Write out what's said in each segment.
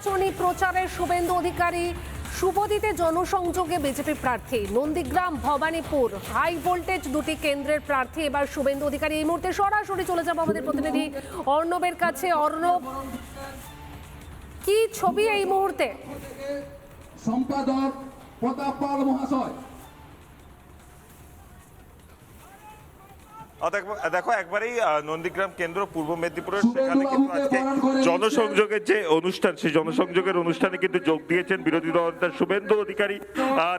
নির্বাচনী প্রচারে শুভেন্দু অধিকারী, শুভদিতে জনসংযোগে বিজেপি প্রার্থী। নন্দীগ্রাম, ভবানীপুর হাই ভোল্টেজ দুটি কেন্দ্রের প্রার্থী এবার শুভেন্দু অধিকারী। এই মুহূর্তে সরাসরি চলে যাব আমাদের প্রতিনিধি অর্ণবের কাছে। অর্ণব, কি ছবি এই মুহূর্তে? সম্পাদক প্রতাপ পাল মহাশয়। দেখো, একবারেই নন্দীগ্রাম কেন্দ্র পূর্ব মেদিনীপুরের সেখানে কিন্তু আজকে জনসংযোগের যে অনুষ্ঠান, সেই জনসংযোগের অনুষ্ঠানে কিন্তু যোগ দিয়েছেন বিরোধী দলনেতা শুভেন্দু অধিকারী।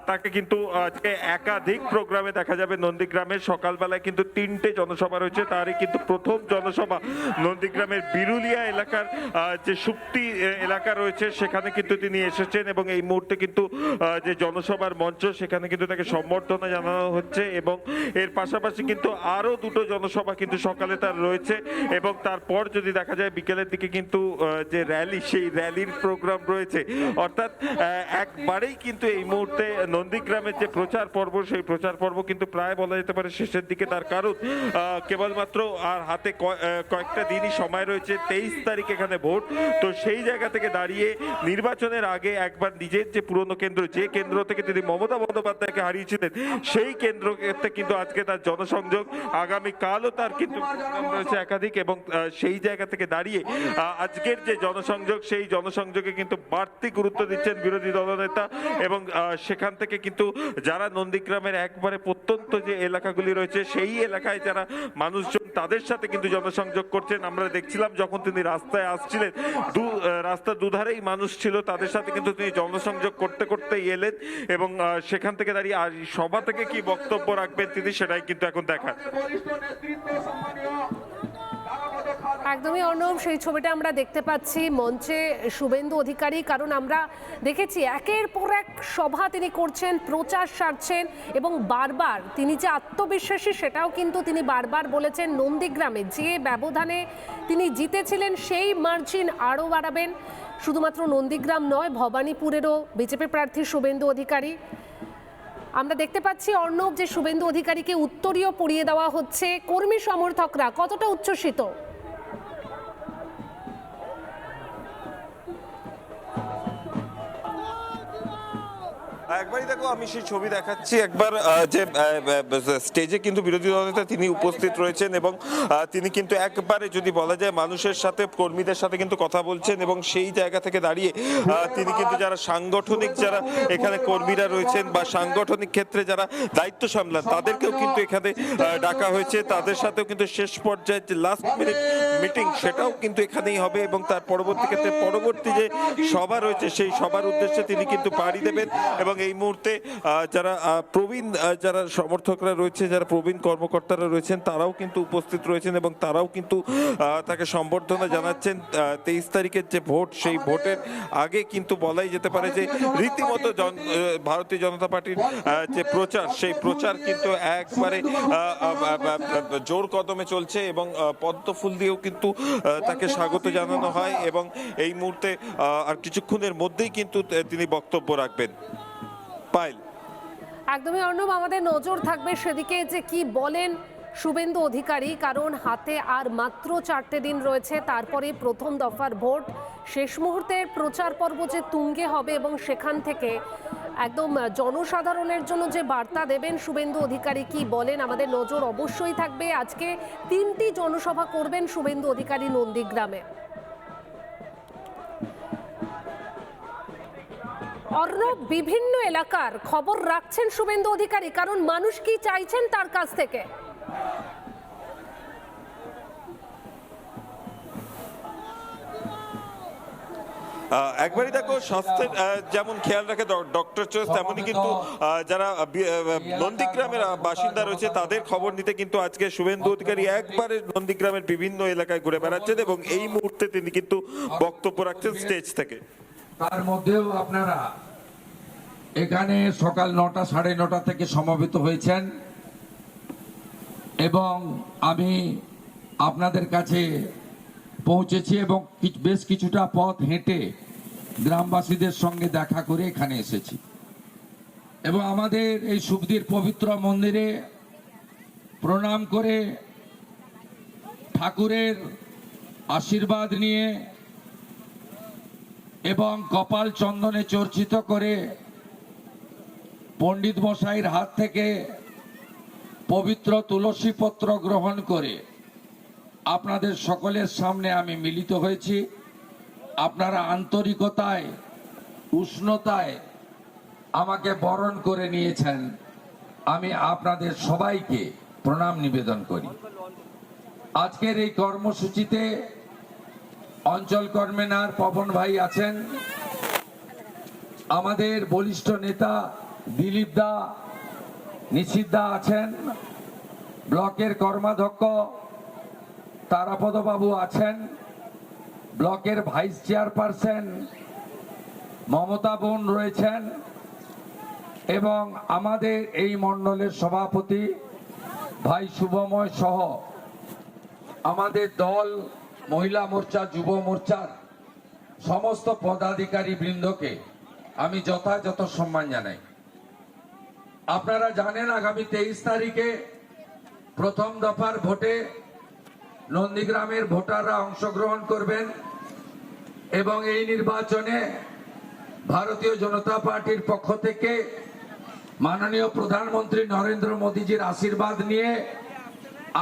তাকে কিন্তু আজকে একাধিক প্রোগ্রামে দেখা যাবে নন্দীগ্রামের। সকালবেলায় কিন্তু 3টে জনসভা রয়েছে, তারই কিন্তু প্রথম জনসভা নন্দীগ্রামের বিরুলিয়া এলাকার যে সুপ্তি এলাকা রয়েছে সেখানে কিন্তু তিনি এসেছেন এবং এই মুহূর্তে কিন্তু যে জনসভার মঞ্চ সেখানে কিন্তু তাকে সম্বর্ধনা জানানো হচ্ছে এবং এর পাশাপাশি কিন্তু আরো দুটো জনসভা কিন্তু সকালে তার রয়েছে এবং তারপর যদি দেখা যায় বিকেলের দিকে কিন্তু যে র্যালি, সেই র্যালির প্রোগ্রাম রয়েছে। অর্থাৎ একবারেই কিন্তু এই মুহূর্তে নন্দীগ্রামের যে প্রচার পর্ব, সেই প্রচার পর্ব কিন্তু প্রায় বলা যেতে পারে শেষের দিকে। তার কারণ কেবলমাত্র আর হাতে কয়েকটা দিনই সময় রয়েছে। 23 তারিখ এখানে ভোট। তো সেই জায়গা থেকে দাঁড়িয়ে নির্বাচনের আগে একবার নিজের যে পুরনো কেন্দ্র, যে কেন্দ্র থেকে তিনি মমতা বন্দ্যোপাধ্যায়কে হারিয়েছিলেন, সেই কেন্দ্রতে কিন্তু আজকে তার জনসংযোগ। আগামীকালও তার কিন্তু রয়েছে একাধিক এবং সেই জায়গা থেকে দাঁড়িয়ে আজকের যে জনসংযোগ, সেই জনসংযোগে কিন্তু বাড়তি গুরুত্ব দিচ্ছেন বিরোধী দলনেতা এবং সেখান থেকে কিন্তু যারা নন্দীগ্রামের একবারে প্রত্যন্ত যে এলাকাগুলি রয়েছে, সেই এলাকায় যারা মানুষজন, তাদের সাথে কিন্তু জনসংযোগ করছেন। আমরা দেখছিলাম যখন তিনি রাস্তায় আসছিলেন, রাস্তার দুধারেই মানুষ ছিল, তাদের সাথে কিন্তু তিনি জনসংযোগ করতে করতেই এলেন এবং সেখান থেকে দাঁড়িয়ে সভা থেকে কি বক্তব্য রাখবেন তিনি, সেটাই কিন্তু এখন দেখার। একদমই অর্ণব, সেই ছবিটা আমরা দেখতে পাচ্ছি মঞ্চে শুভেন্দু অধিকারী। কারণ আমরা দেখেছি একের পর এক সভা তিনি করছেন, প্রচার সারছেন এবং বারবার তিনি যে আত্মবিশ্বাসী সেটাও কিন্তু তিনি বারবার বলেছেন। নন্দীগ্রামে যে ব্যবধানে তিনি জিতেছিলেন সেই মার্জিন আরও বাড়াবেন। শুধুমাত্র নন্দীগ্রাম নয়, ভবানীপুরেরও বিজেপি প্রার্থী শুভেন্দু অধিকারী। আমরা দেখতে পাচ্ছি অর্ণব যে শুভেন্দু অধিকারীকে উত্তরীয় পরিয়ে দেওয়া হচ্ছে। কর্মী সমর্থকরা কতটা উচ্ছ্বসিত? একবারই দেখো, আমি সেই ছবি দেখাচ্ছি একবার, যে স্টেজে কিন্তু বিরোধী দলনেতা তিনি উপস্থিত রয়েছেন এবং তিনি কিন্তু একবারে যদি বলা যায় মানুষের সাথে, কর্মীদের সাথে কিন্তু কথা বলছেন এবং সেই জায়গা থেকে দাঁড়িয়ে তিনি কিন্তু যারা সাংগঠনিক, যারা এখানে কর্মীরা রয়েছেন বা সাংগঠনিক ক্ষেত্রে যারা দায়িত্ব সামলান, তাদেরকেও কিন্তু এখানে ডাকা হয়েছে। তাদের সাথেও কিন্তু শেষ পর্যায়ে যে লাস্ট মিনিট মিটিং, সেটাও কিন্তু এখানেই হবে এবং তার পরবর্তী ক্ষেত্রে পরবর্তী যে সভা রয়েছে, সেই সভার উদ্দেশ্যে তিনি কিন্তু পাড়ি দেবেন এবং এই মুহূর্তে যারা প্রবীণ, যারা সমর্থকরা রয়েছে, যারা প্রবীণ কর্মকর্তারা রয়েছেন, তারাও কিন্তু উপস্থিত রয়েছেন এবং তারাও কিন্তু তাকে সম্বর্ধনা জানাচ্ছেন। 23 তারিখের যে ভোট, সেই ভোটের আগে কিন্তু বলাই যেতে পারে যে রীতিমতো ভারতীয় জনতা পার্টির যে প্রচার, সেই প্রচার কিন্তু একবারে জোর কদমে চলছে এবং পদ্ম ফুল দিয়েও কিন্তু তাকে স্বাগত জানানো হয় এবং এই মুহূর্তে আর কিছুক্ষণের মধ্যেই কিন্তু তিনি বক্তব্য রাখবেন। পাইল, একদমই অর্ণব, আমাদের নজর থাকবে সেদিকে যে কি বলেন শুভেন্দু অধিকারী। কারণ হাতে আর মাত্র 4টে দিন রয়েছে, তারপরে প্রথম দফার ভোট। শেষ মুহূর্তের প্রচার পর্ব যে তুঙ্গে হবে এবং সেখান থেকে একদম জনসাধারণের জন্য যে বার্তা দেবেন শুভেন্দু অধিকারী, কি বলেন, আমাদের নজর অবশ্যই থাকবে। আজকে 3টি জনসভা করবেন শুভেন্দু অধিকারী নন্দীগ্রামে। অর্ণব, বিভিন্ন এলাকার খবর রাখছেন শুভেন্দু অধিকারী, কারণ মানুষ কি চাইছেন তার কাছ থেকে। একবারই দেখো, স্বাস্থ্যের যেমন খেয়াল রাখে ডক্টর চয়েস, তেমনই কিন্তু যারা নন্দীগ্রামের বাসিন্দা রয়েছে তাদের খবর নিতে কিন্তু আজকে শুভেন্দু অধিকারী একবারে নন্দীগ্রামের বিভিন্ন এলাকায় ঘুরে বেড়াচ্ছেন এবং এই মুহূর্তে তিনি কিন্তু বক্তব্য রাখছেন স্টেজ থেকে। তার মধ্যেও আপনারা এখানে সকাল 9টা, 9:30 থেকে সমবেত হয়েছেন এবং আমি আপনাদের কাছে পৌঁছেছি এবং বেশ কিছুটা পথ হেঁটে গ্রামবাসীদের সঙ্গে দেখা করে এখানে এসেছি এবং আমাদের এই শুভদির পবিত্র মন্দিরে প্রণাম করে ঠাকুরের আশীর্বাদ নিয়ে এবং কপাল চন্দনে চর্চিত করে পণ্ডিত মশাইয়ের হাত থেকে পবিত্র তুলসী পত্র গ্রহণ করে আপনাদের সকলের সামনে আমি মিলিত হয়েছি। আপনারা আন্তরিকতায়, উষ্ণতায় আমাকে বরণ করে নিয়েছেন। আমি আপনাদের সবাইকে প্রণাম নিবেদন করি। আজকের এই কর্মসূচিতে অঞ্চল কনভেনর পবন ভাই আছেন, আমাদের বলিষ্ঠ নেতা দিলীপ দা, নিশিত দা আছেন, ব্লকের কর্মাধ্যক্ষ তারাপদ বাবু আছেন, ব্লকের ভাইস চেয়ারপারসন মমতা বোন রয়েছেন এবং আমাদের এই মণ্ডলের সভাপতি ভাই শুভময় সহ আমাদের দল, মহিলা মোর্চা, যুব মোর্চার সমস্ত পদাধিকারী বৃন্দকে আমি যথাযথ সম্মান জানাই। আপনারা জানেন আগামী 23 তারিখে প্রথম দফার ভোটে নন্দীগ্রামের ভোটাররা অংশগ্রহণ করবেন এবং এই নির্বাচনে ভারতীয় জনতা পার্টির পক্ষ থেকে মাননীয় প্রধানমন্ত্রী নরেন্দ্র মোদীজির আশীর্বাদ নিয়ে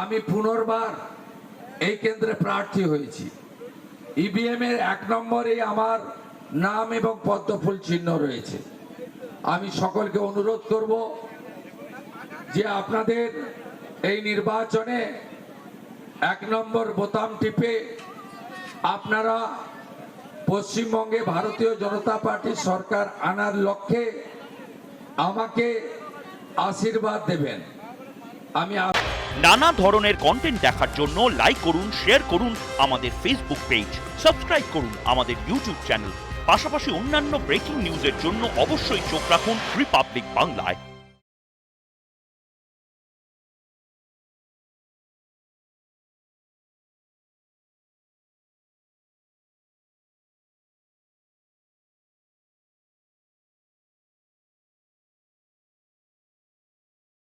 আমি পুনর্বার এই কেন্দ্রে প্রার্থী হয়েছি। ইভিএম এর 1 নম্বরে আমার নাম এবং পদ্মফুল চিহ্ন রয়েছে। আমি সকলকে অনুরোধ করব যে আপনাদের এই নির্বাচনে 1 নম্বর বোতাম টিপে আপনারা পশ্চিমবঙ্গে ভারতীয় জনতা পার্টি সরকার আনার লক্ষ্যে আমাকে আশীর্বাদ দেবেন। আমি নানা ধরনের কন্টেন্ট দেখার জন্য লাইক করুন, শেয়ার করুন আমাদের ফেসবুক পেজ, সাবস্ক্রাইব করুন আমাদের ইউটিউব চ্যানেল। পাশাপাশি অন্যান্য ব্রেকিং নিউজের জন্য অবশ্যই চোখ রাখুন রিপাবলিক বাংলায়।